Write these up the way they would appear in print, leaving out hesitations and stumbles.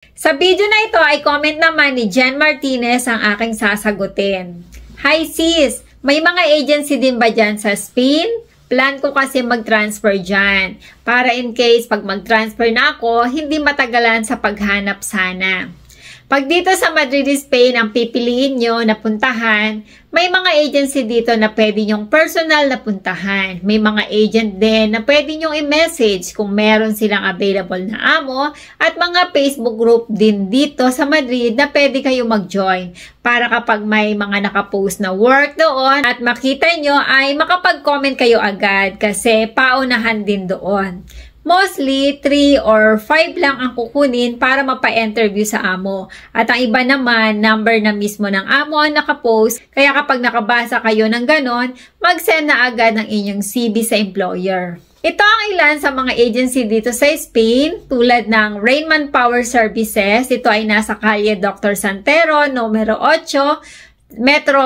Sa video na ito ay comment naman ni Jen Martinez ang aking sasagutin. Hi sis! May mga agency din ba dyan sa Spain? Plan ko kasi mag-transfer dyan. Para in case pag mag-transfer na ako, hindi matagalan sa paghanap sana. Pag dito sa Madrid, Spain, ang pipiliin nyo na puntahan, may mga agency dito na pwede nyong personal na puntahan. May mga agent din na pwede nyong i-message kung meron silang available na amo at mga Facebook group din dito sa Madrid na pwede kayo mag-join para kapag may mga nakapost na work doon at makita nyo ay makapag-comment kayo agad kasi paunahan din doon. Mostly, 3 or 5 lang ang kukunin para mapa-interview sa amo. At ang iba naman, number na mismo ng amo ang nakapost. Kaya kapag nakabasa kayo ng ganon, mag-send na agad ng inyong CV sa employer. Ito ang ilan sa mga agency dito sa Spain, tulad ng Rainman Power Services. Ito ay nasa Calle Dr. Santero, numero 8, Metro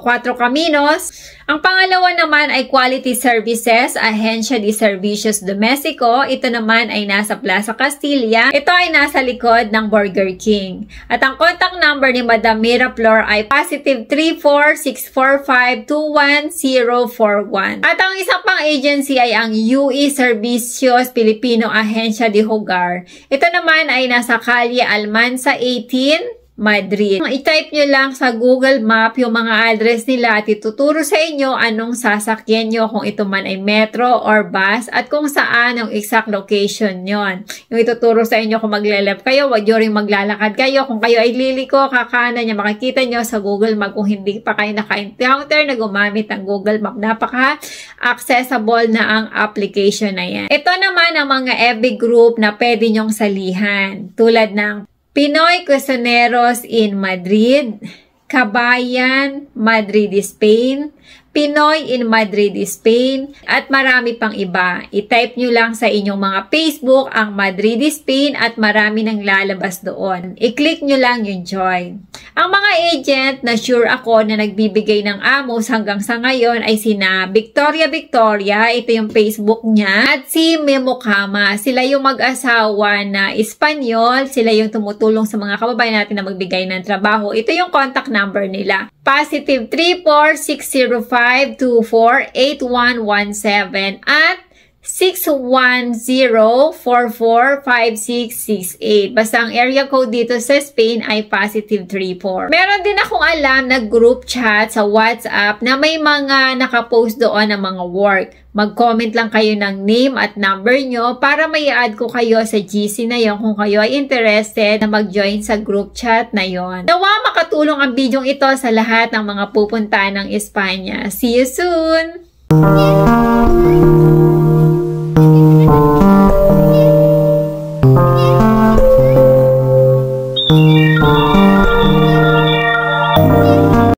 4 Caminos. Ang pangalawa naman ay Quality Services, Agencia de Servicios Domestico. Ito naman ay nasa Plaza Castilla. Ito ay nasa likod ng Burger King. At ang contact number ni Madam Mira Flor ay positive 34645-21041. At ang isang pang agency ay ang UE Servicios Filipino Agencia de Hogar. Ito naman ay nasa Calle Almanza 18, Madrid. I-type nyo lang sa Google Map yung mga address nila at ituturo sa inyo anong sasakyan nyo, kung ito man ay metro or bus at kung saan ang exact location nyon. Yung ituturo sa inyo kung magle-left kayo, wag nyo rin maglalakad kayo. Kung kayo ay liliko, kakanan nyo, makikita nyo sa Google Map kung hindi pa kayo naka-encounter na gumamit ng Google Map. Napaka-accessible na ang application na yan. Ito naman ang mga FB group na pwede nyong salihan. Tulad ng Pinoy Cuisoneros in Madrid, Kabayan, Madrid, Spain, Pinoy in Madrid, Spain, at marami pang iba. I-type nyo lang sa inyong mga Facebook ang Madrid, Spain at marami nang lalabas doon. I-click nyo lang yung join. Ang mga agent na sure ako na nagbibigay ng amos hanggang sa ngayon ay sina Victoria, ito yung Facebook niya, at si Memo Kama. Sila yung mag-asawa na Espanyol, sila yung tumutulong sa mga kababayan natin na magbigay ng trabaho. Ito yung contact number nila. Positive 34605248117 at 610445668. Basta ang area code dito sa Spain ay positive 34. Meron din akong alam na group chat sa WhatsApp na may mga nakapost doon ng mga work. Mag-comment lang kayo ng name at number nyo para may add ko kayo sa GC na yon kung kayo ay interested na mag-join sa group chat na yon. Nawa makatulong ang bidyong ito sa lahat ng mga pupunta ng Espanya. See you soon!